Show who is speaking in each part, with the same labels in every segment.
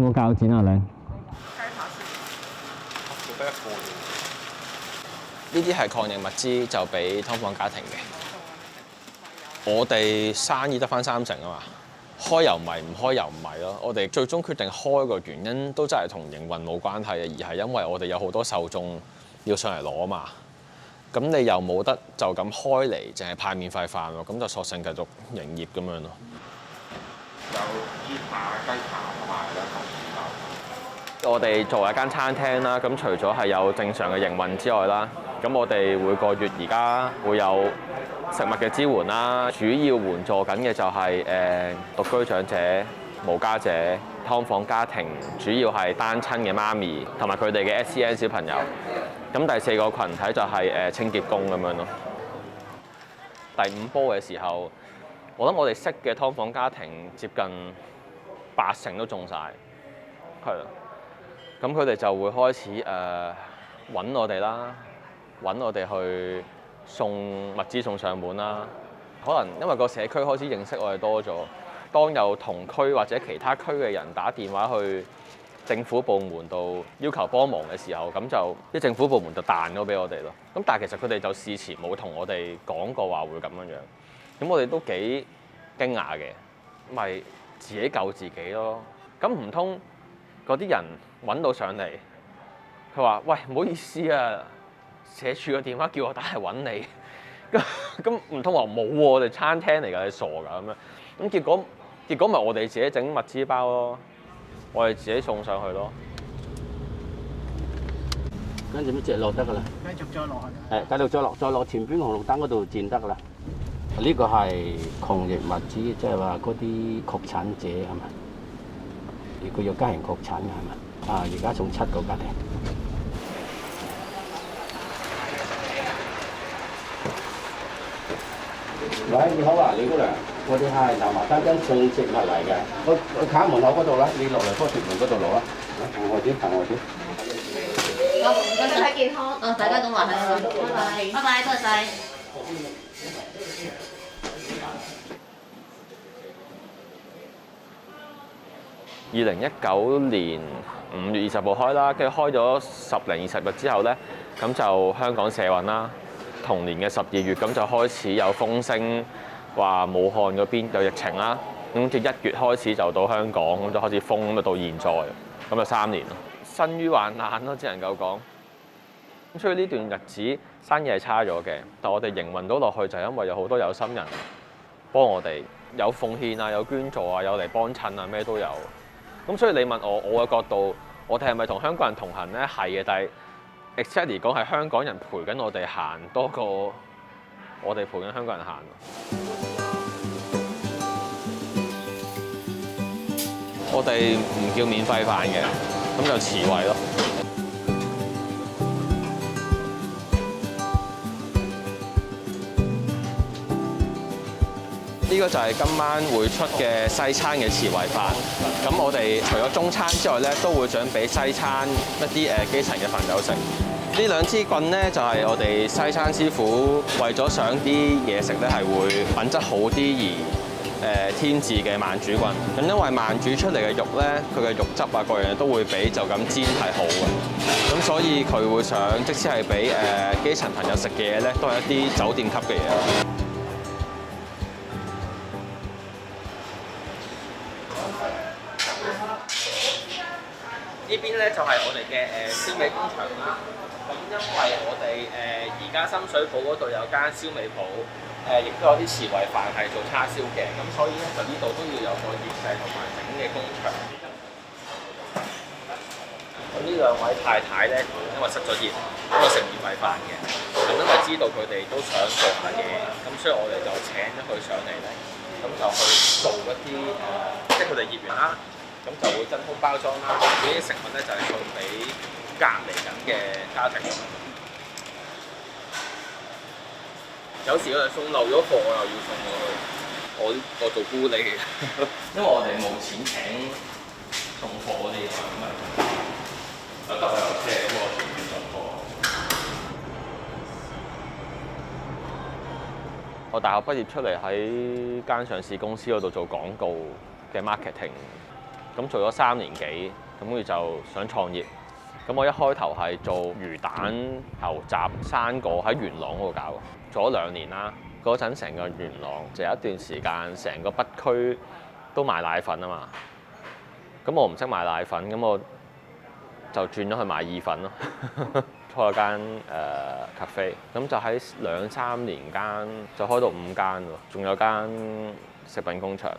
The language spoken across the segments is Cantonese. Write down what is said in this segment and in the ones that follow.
Speaker 1: 冇鉸剪啊你？
Speaker 2: 只得一個啫。呢啲係抗疫物資，就俾劏房家庭嘅。我哋生意得返30%啊嘛，開又唔係，唔開又唔係咯。我哋最終決定開個原因都真係同營運冇關係嘅，而係因為我哋有好多受眾要上嚟攞啊嘛。咁你又冇得就咁開嚟，淨係派免費飯喎，咁就索性繼續營業咁樣咯。有豬扒、雞扒同埋咧同我哋作為一間餐廳啦，咁除咗係有正常嘅營運之外啦，咁我哋每個月而家會有食物嘅支援啦，主要援助緊嘅就係獨居長者、無家者、劏房家庭，主要係單親嘅媽咪同埋佢哋嘅 SEN 小朋友。咁第4個群體就係清潔工咁樣咯。第5波嘅時候，我諗我哋識嘅劏房家庭接近80%都中晒，係啦。咁佢哋就會開始揾我哋啦，揾我哋去送物資送上門啦。可能因為個社區開始認識我哋多咗，當有同區或者其他區嘅人打電話去政府部門度要求幫忙嘅時候，咁就啲政府部門就彈咗俾我哋咯。咁但係其實佢哋就事前冇同我哋講過話會咁樣樣，咁我哋都幾驚訝嘅，咪自己救自己咯。咁唔通嗰啲人揾到上嚟，佢話：喂，唔好意思啊，社署嘅電話叫我打嚟揾你。咁唔通話冇喎？我哋餐廳嚟㗎，你傻㗎咁樣。咁結果咪我哋自己整物資包咯。我哋自己送上去咯。
Speaker 3: 跟住咪直落得㗎啦。
Speaker 4: 繼續再落去。
Speaker 3: 係，繼續再落前邊紅綠燈嗰度轉得㗎啦。呢個係抗疫物資，即係話嗰啲確診者係咪？佢有家人確診嘅係咪？而家送7個家庭。喂，你好啊，李姑娘，我哋係南華山珍送食物嚟嘅，我靠門口嗰度啦，你落嚟嗰條門嗰度攞啦，行我先，行我先。
Speaker 5: 好，唔該，身體健康。大家咁話係啊，拜拜，拜拜，多謝晒。
Speaker 2: 2019年5月20號開啦，跟住開咗10零20日之後咧，咁就香港社運啦。同年嘅12月，咁就開始有風聲話武漢嗰邊有疫情啦。咁至1月開始就到香港，咁就開始封，咁就到現在，咁就3年咯。生於患難咯，只能夠講。咁所以呢段日子生意係差咗嘅，但我哋營運到落去就係因為有好多有心人幫我哋，有奉獻啊，有捐助啊，有嚟幫襯啊，咩都有。咁所以你問我嘅角度，我哋係咪同香港人同行咧？係嘅，但係exactly講係香港人陪緊我哋行多過我哋陪緊香港人行。我哋唔叫免費飯嘅，咁就慈惠咯。呢個就係今晚會出嘅西餐嘅慈惠飯。咁我哋除咗中餐之外咧，都會想俾西餐一啲基層嘅朋友食。呢2支棍咧，就係我哋西餐師傅為咗想啲嘢食咧係會品質好啲而添置嘅慢煮棍。咁因為慢煮出嚟嘅肉咧，佢嘅肉汁啊各樣嘢都會比就咁煎係好嘅。咁所以佢會想，即使係俾基層朋友食嘅嘢咧，都係一啲酒店級嘅嘢。呢邊咧就係我哋嘅燒味工場啦。咁因為我哋而家深水埗嗰度有間燒味鋪，亦都有啲慈惠飯係做叉燒嘅。咁所以咧就呢度都要有個醃製同埋整嘅工場。咁呢2位太太咧，因為失咗業，咁就食免費飯嘅。咁因為知道佢哋都想做下嘢，咁所以我哋就請咗佢上嚟咧，咁就去做一啲即係佢哋業員啦。咁就會真空包裝啦，呢啲食物咧就係送俾隔離緊嘅家庭。有時我哋送漏咗貨，我又要送過去，我做咕喱嘅，因為我哋冇錢請送貨嗰啲嘢，咁咪得我有車，咁我隨便送貨。我大學畢業出嚟喺間上市公司嗰度做廣告嘅 marketing。咁做咗3年幾，咁跟住就想創業。咁我一開頭係做魚蛋、牛雜、生果喺元朗嗰度搞，做咗2年啦。嗰陣成個元朗就有一段時間，成個北區都賣奶粉啊嘛。咁我唔識賣奶粉，咁我就轉咗去賣意粉咯。開咗間cafe，咁就喺2-3年間就開到5間喎，仲有間食品工場。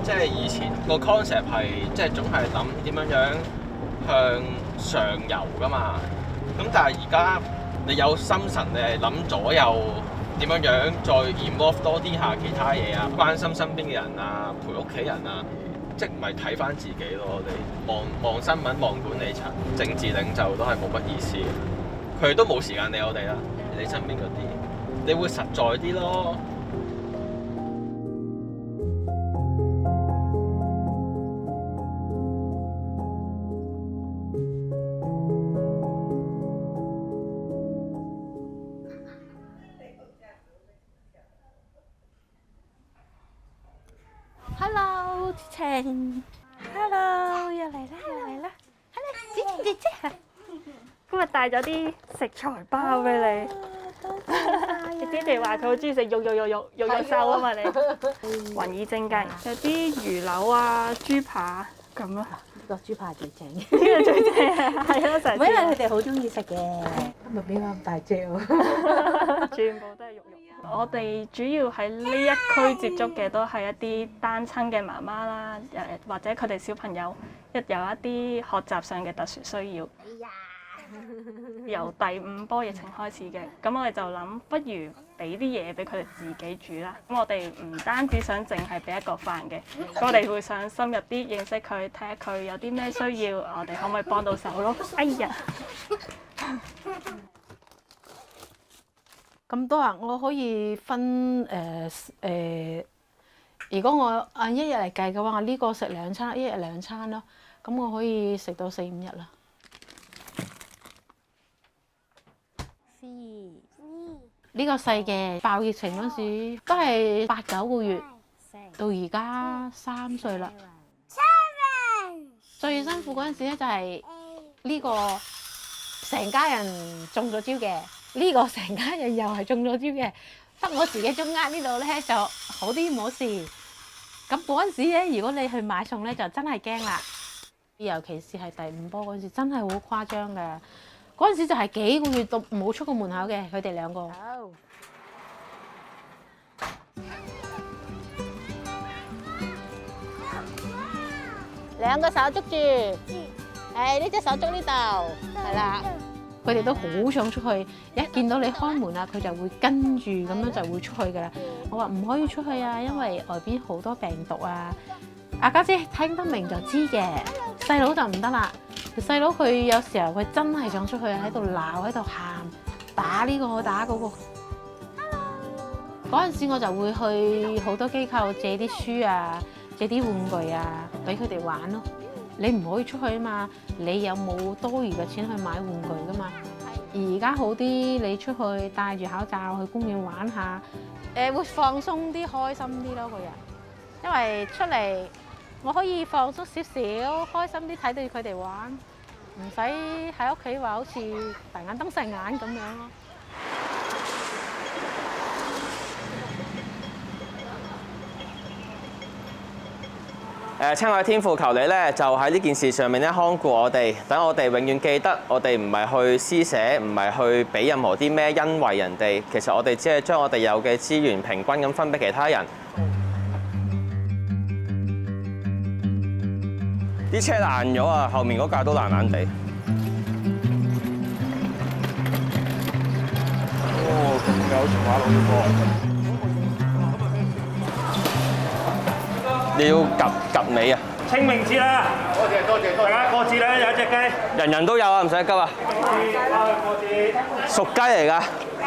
Speaker 2: 即係以前個 concept 係即係總係諗點樣向上游㗎嘛，咁但係而家你有心神，你係諗左右點樣再 involve 多啲下其他嘢啊，關心身邊嘅人啊，陪屋企人啊，即係唔係睇返自己咯？你望新聞、望管理層、政治領袖都係冇乜意思嘅，佢哋都冇時間理我哋啦。你身邊嗰啲，你會實在啲咯。
Speaker 1: Hello，志晴。Hello，又嚟啦，又嚟啦。Hello，姐姐。今日帶咗啲食材包俾你。你爹哋話佢好中意食肉瘦啊嘛你。雲耳蒸雞，有啲魚柳啊、豬扒咁咯。
Speaker 4: 呢個豬扒最正，
Speaker 1: 呢個最正係咯，成日。
Speaker 4: 因為佢哋好中意食嘅，今日邊咁大隻喎？
Speaker 1: 全部都係肉。我哋主要喺呢一區接觸嘅都係一啲單親嘅媽媽啦，或者佢哋小朋友有一啲學習上嘅特殊需要。由第5波疫情開始嘅，咁我哋就諗，不如俾啲嘢俾佢哋自己煮啦。咁我哋唔單止想淨係俾一個飯嘅，咁我哋會想深入啲認識佢，睇下佢有啲咩需要，我哋可唔可以幫到手咯？哎呀！
Speaker 4: 咁多啊！我可以分如果我按1日嚟計嘅話，我呢個食2餐，1日2餐咯。咁我可以食到4-5日啦。呢個細嘅爆疫情嗰時都係8-9個月，到而家3歲啦。最辛苦嗰陣時咧就係呢個成家人中咗招嘅。呢個成家人又係中咗招嘅，得我自己中間呢度咧就好啲冇事。咁嗰陣時咧，如果你去買餸咧，就真係驚啦。尤其是係第5波嗰陣時，真係好誇張嘅。嗰陣時就係幾個月都冇出過門口嘅，佢哋2個。2個手捉住，呢隻手捉呢度，係啦。佢哋都好想出去，一見到你開門啊，佢就會跟住咁樣就會出去㗎啦。我話唔可以出去啊，因為外邊好多病毒啊。阿家姐聽得明就知嘅，細佬就唔得啦。細佬佢有時候佢真係想出去，喺度鬧，喺度喊，打呢個打嗰個。嗰陣時我就會去好多機構借啲書啊，借啲玩具啊，俾佢哋玩咯。你唔可以出去啊嘛，你有冇多餘嘅錢去買玩具噶嘛？而家好啲，你出去戴住口罩去公園玩下，會放鬆啲、開心啲咯個人。因為出嚟我可以放鬆少少，開心啲睇到佢哋玩，唔使喺屋企話好似大眼瞪細眼咁樣咯。
Speaker 2: 親愛嘅天父，求你咧就喺呢件事上面咧看顧我哋，等我哋永遠記得，我哋唔係去施捨，唔係去俾任何啲咩恩惠人哋，其實我哋只係將我哋有嘅資源平均咁分俾其他人。啲車爛咗啊，後面嗰架都爛爛地。哦，咁有條馬路喎。你要及尾啊！
Speaker 6: 清明節啦！多謝，大家過節啦，有一隻雞，
Speaker 2: 人人都有啊，唔使急啊！
Speaker 6: 過節，
Speaker 2: 熟雞嚟㗎，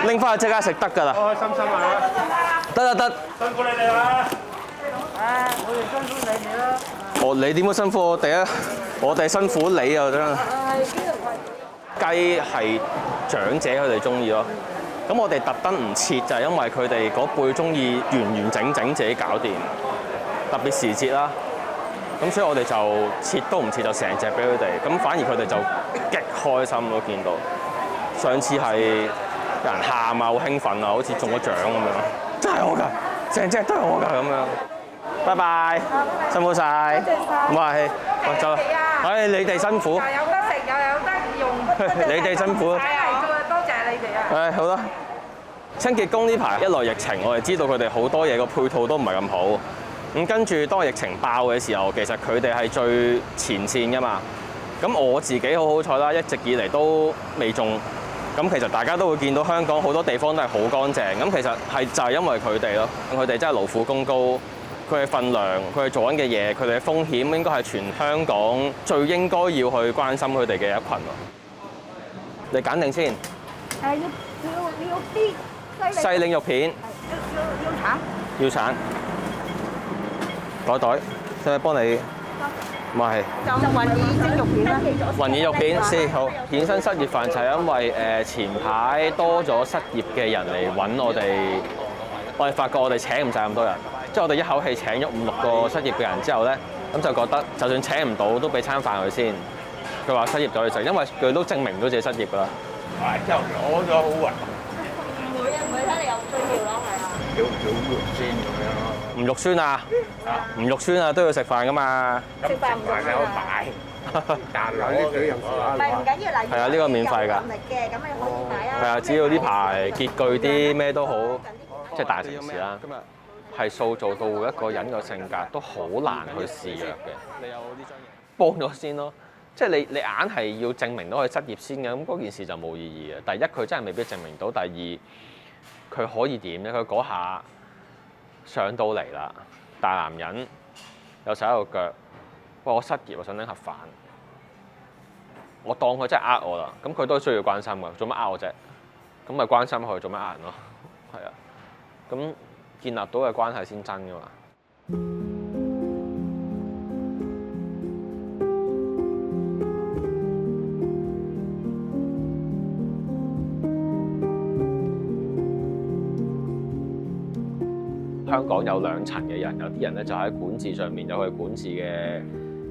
Speaker 2: 拎翻去即刻食得㗎啦！
Speaker 6: 開開心心啊！
Speaker 2: 得，
Speaker 6: 辛苦你哋啦！我哋辛苦你哋啦！
Speaker 2: 你點會辛苦我哋啊？我哋辛苦你啊真係。雞係長者佢哋中意咯，咁我哋特登唔切就係因為佢哋嗰輩中意完完整整自己搞掂，特別時節啦。咁所以我哋就切都唔切，就成隻俾佢哋。咁反而佢哋就極開心咯，見到。上次係有人喊啊，好興奮啊，好似中咗獎咁樣。真係我㗎，成隻都係我㗎咁樣。拜拜，辛苦晒。唔係，喂，走啦。唉，你哋辛苦。
Speaker 7: 有得食又有得用。
Speaker 2: 你哋辛苦。
Speaker 7: 係啊，多謝你哋啊。
Speaker 2: 唉，好啦。清潔工呢排一來疫情，我哋知道佢哋好多嘢個配套都唔係咁好。咁跟住當疫情爆嘅時候，其實佢哋係最前線㗎嘛。咁我自己好好彩啦，一直以嚟都未中。咁其實大家都會見到香港好多地方都係好乾淨。咁其實係就係因為佢哋咯，佢哋真係勞苦功高，佢哋份量，佢哋做緊嘅嘢，佢哋嘅風險應該係全香港最應該要去關心佢哋嘅一群咯。你揀定先。
Speaker 7: 要啲
Speaker 2: 細領肉片。要橙。袋，使唔使幫你？唔係。
Speaker 7: 就雲耳蒸肉片啦。
Speaker 2: 雲耳肉片先好。衍生失業飯就係因為前排多咗失業嘅人嚟揾我哋，我哋發覺我哋請唔晒咁多人，即係我哋一口氣請咗5、6個失業嘅人之後咧，咁就覺得就算請唔到都俾餐飯佢先。佢話失業咗去食，因為佢都證明到自己失業㗎啦。
Speaker 6: 係，之後攞咗好運。
Speaker 5: 唔會睇你有需要咯，係啊。
Speaker 6: 少肉先咁樣咯。
Speaker 2: 唔肉酸啊！唔肉酸啊，都要食飯㗎嘛。
Speaker 7: 食飯唔用
Speaker 6: 有買，但攞呢幾樣
Speaker 7: 唔係唔緊要，嗱，
Speaker 2: 係啊，呢個免費㗎。
Speaker 7: 能力嘅，咁你可以買啊。
Speaker 2: 係啊，只要呢排拮據啲咩都好，即係大城市啦，係塑造到一個人嘅性格都好難去示弱嘅。你有呢張嘢幫咗先咯，即係你硬係要證明到佢失業先嘅，咁嗰件事就冇意義嘅。第一，佢真係未必證明到；第二，佢可以點咧？佢嗰下上到嚟啦，大男人有手有腳，喂，我失業，我想拎盒飯，我當佢真係呃我啦，咁佢都需要關心㗎，做乜呃我啫？咁咪關心佢，做乜呃人咯？係啊，咁建立到嘅關係先真㗎嘛。香港有2層嘅人，有啲人咧就喺管治上面有佢管治嘅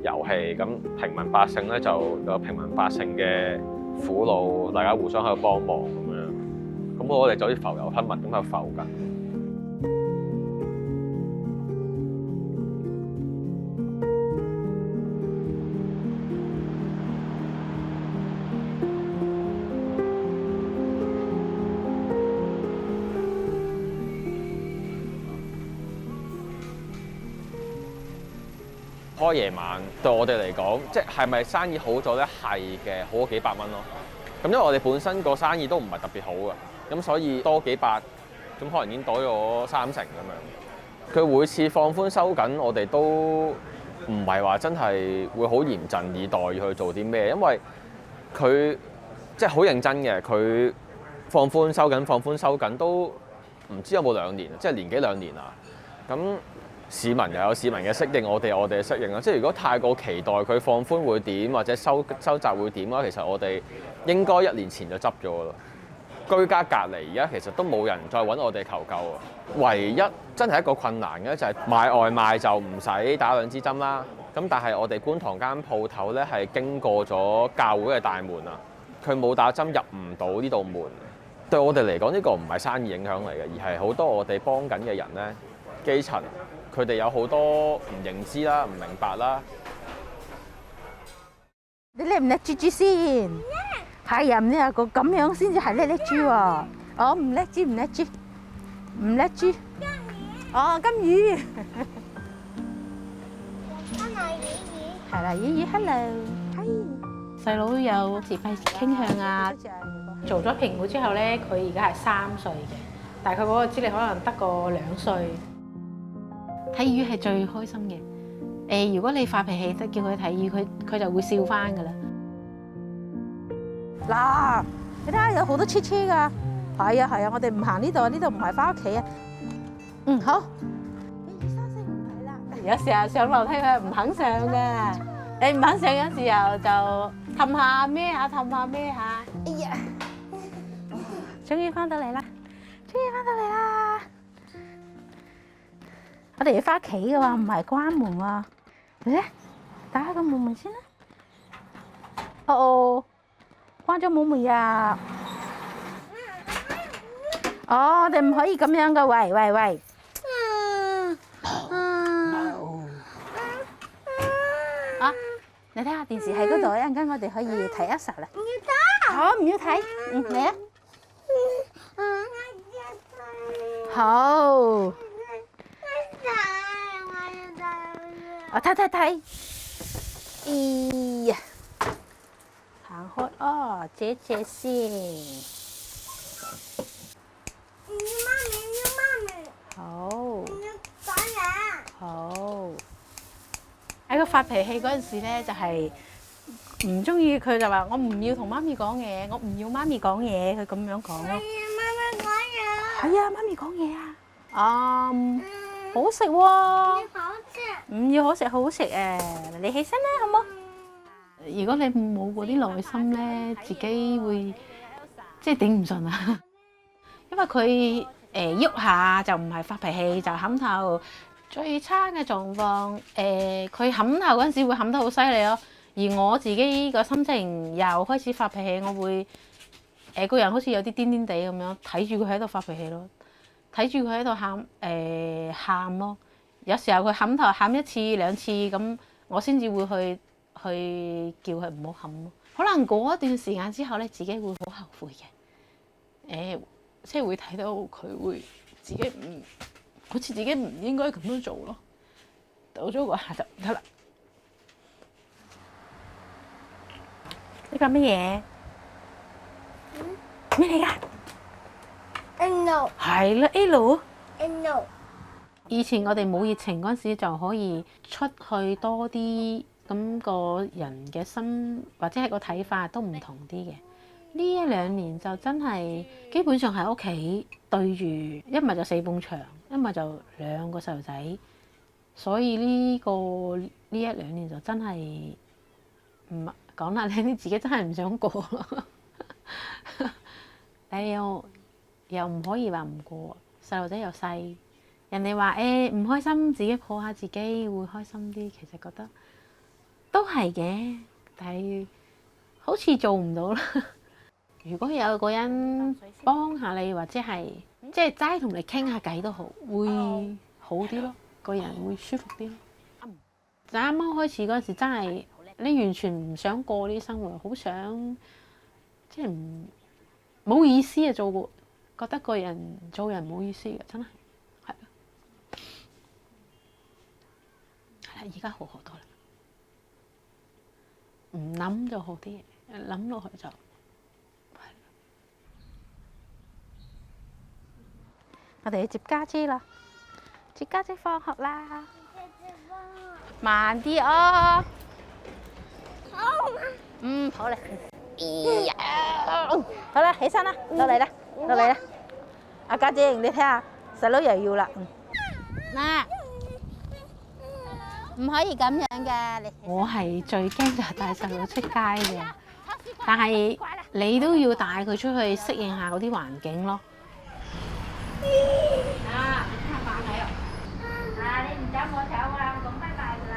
Speaker 2: 遊戲，咁平民百姓咧就有平民百姓嘅苦惱，大家互相喺度幫忙咁樣。咁我哋就好似浮游生物咁喺度浮緊。開夜晚對我哋嚟講，即係咪生意好咗咧？係嘅，好咗幾百蚊咯。咁因為我哋本身個生意都唔係特別好嘅，咁所以多幾百，咁可能已經多咗3成咁樣。佢每次放寬收緊，我哋都唔係話真係會好嚴陣以待去做啲咩，因為佢即係好認真嘅。佢放寬收緊都唔知有冇2年，即係年幾2年啊。咁市民又有市民嘅適應，我哋有我哋嘅適應啦。即係如果太過期待佢放寬會點，或者收窄會點啦，其實我哋應該1年前就執咗㗎啦。居家隔離而家其實都冇人再揾我哋求救啊。唯一真係一個困難嘅就係買外賣就唔使打2支針啦。咁但係我哋觀塘間鋪頭咧係經過咗教會嘅大門啊，佢冇打針入唔到呢道門。對我哋嚟講，呢個唔係生意影響嚟嘅，而係好多我哋幫緊嘅人咧，基層，佢哋有好多唔認知啦、唔明白啦。
Speaker 4: 你叻唔叻豬豬先？係啊，唔叻啊，個咁樣先至係叻豬喎。哦，唔叻豬，唔叻豬，唔叻豬。哦，金魚。係啦，姨姨 hello。細佬有自閉傾向啊。做咗評估之後咧，佢而家係3歲嘅，但係佢嗰個智力可能得個2歲。睇魚係最開心嘅。如果你發脾氣，即叫佢睇魚，佢就會笑翻噶啦。嗱，你睇下有好多車車㗎。係啊，我哋唔行呢度，呢度唔係翻屋企啊。嗯，好。1、2、3、4、5係啦。有時候上樓梯佢唔肯上㗎，你唔肯上嘅時候就氹下孭下，氹下孭下。哎呀，終於翻到嚟啦！翻到嚟啦！我哋要翻屋企嘅喎，唔係關門喎。嚟咧，打開個門先啦。哦，關咗冇門呀！哦，我哋唔可以咁樣嘅，喂。啊！你睇下電視喺嗰度，一陣間我哋可以睇一集啦。唔要睇。好，唔要睇。嚟啊！好。我睇。咦呀！行開哦，姐先。好。好。喺佢發脾氣嗰陣時咧，就係唔中意佢就話：我唔要同媽咪講嘢，我唔要媽咪講嘢。佢咁樣講咯。係啊，媽咪講嘢啊。好食喎。唔要好食，好食誒！你起身啦，好冇？如果你冇嗰啲耐心咧，自己會即係頂唔順啊。因為佢喐下就唔係發脾氣，就冚頭。最差嘅狀況，佢冚頭嗰陣時會冚得好犀利咯。而我自己個心情又開始發脾氣，我會個人好似有啲癲癲地咁樣睇住佢喺度發脾氣咯，睇住佢喺度喊咯。有時候佢冚頭喊一次兩次咁，我先至會去叫佢唔好冚咯。可能過一段時間之後咧，自己會好後悔嘅。即係會睇到佢會自己好似自己唔應該咁樣做咯。到咗個下就唔得啦。呢個乜嘢？咩嚟㗎？L。係啦，L。L。以前我哋冇疫情嗰陣時，就可以出去多啲，咁個人嘅心或者係個睇法都唔同啲嘅。呢一兩年就真係基本上喺屋企對住，一咪就4埲牆，一咪就2個細路仔，所以呢一兩年就真係唔講啦，你自己真係唔想過咯。但係又唔可以話唔過，細路仔又細。人哋話唔開心，自己抱下自己會開心啲。其實覺得都係嘅，但係好似做唔到啦。如果有個人幫下你，或者係即係齋同你傾下偈都好，會好啲咯，個人會舒服啲咯。就啱啱開始嗰陣時，真係你完全唔想過呢啲生活，好想即係冇意思啊！覺得個人做人冇意思嘅，真係。而家好好多啦，唔諗就好啲，諗落去就係。我哋要接家姐啦，接家姐放學啦，慢啲哦。好啦，好啦，起身啦，落嚟啦，阿家姐，你睇下，細佬又要啦，嗱。唔可以咁樣嘅。我係最驚就係帶細路出街嘅，但係你都要帶佢出去適應下嗰啲環境咯。啊，你睇下飯睇啊！啊，你唔走我走啊！我講拜拜㗎啦。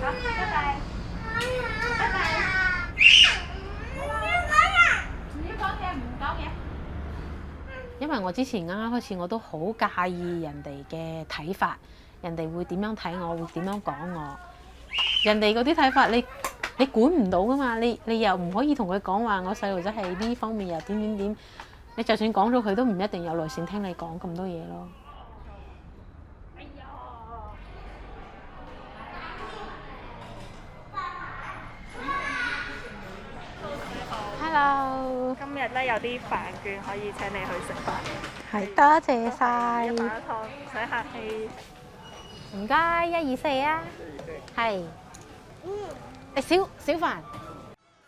Speaker 4: 好，拜拜。拜拜。唔要講嘢，唔講嘢。因為我之前啱啱開始，我都好介意人哋嘅睇法。人哋會點樣睇我，會點樣講我？人哋嗰啲睇法，你管唔到噶嘛？你又唔可以同佢講話，我細路仔係呢方面又點。你就算講咗，佢都唔一定有耐性聽你講咁多嘢咯。Hello，
Speaker 1: 今日咧有啲飯券可以請你去食飯。
Speaker 4: 係，多謝晒。
Speaker 1: 100一趟，唔使客氣。
Speaker 4: 唔該，1、2、4啊，係。小飯，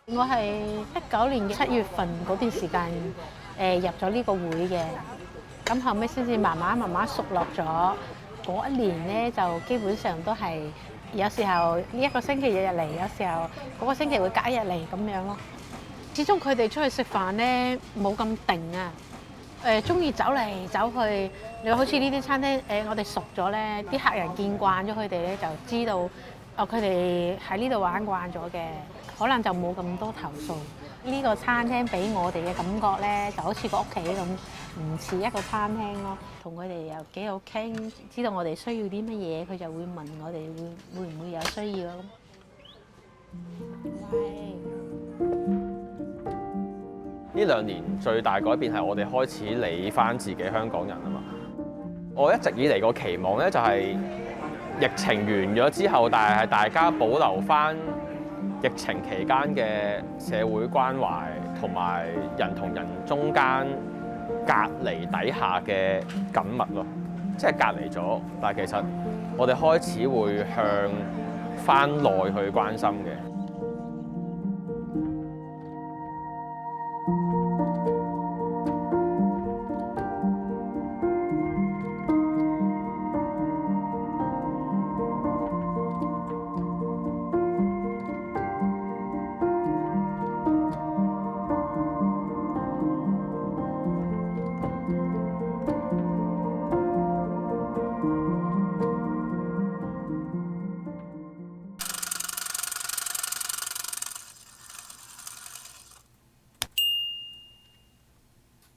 Speaker 4: 我係19年7月份嗰段時間入咗呢個會嘅，咁後尾先至慢慢熟落咗。嗰一年咧就基本上都係有時候1個星期日嚟，有時候嗰個星期會隔一日嚟咁樣咯。始終佢哋出去食飯咧冇咁定啊。中意走嚟走去。你好似呢啲餐廳我哋熟咗咧，啲客人見慣咗佢哋咧，就知道佢哋喺呢度玩慣咗嘅，可能就冇咁多投訴。呢個餐廳俾我哋嘅感覺咧，就好似個屋企咁，唔似一個餐廳咯。同佢哋又幾好傾，知道我哋需要啲乜嘢，佢就會問我哋會唔會有需要啊咁。
Speaker 2: 呢2年最大改變係我哋開始理返自己香港人啊嘛。我一直以嚟個期望咧就係疫情完咗之後，但係大家保留返疫情期間嘅社會關懷同埋人同人中間隔離底下嘅緊密咯。即係隔離咗，但係其實我哋開始會向返內去關心嘅。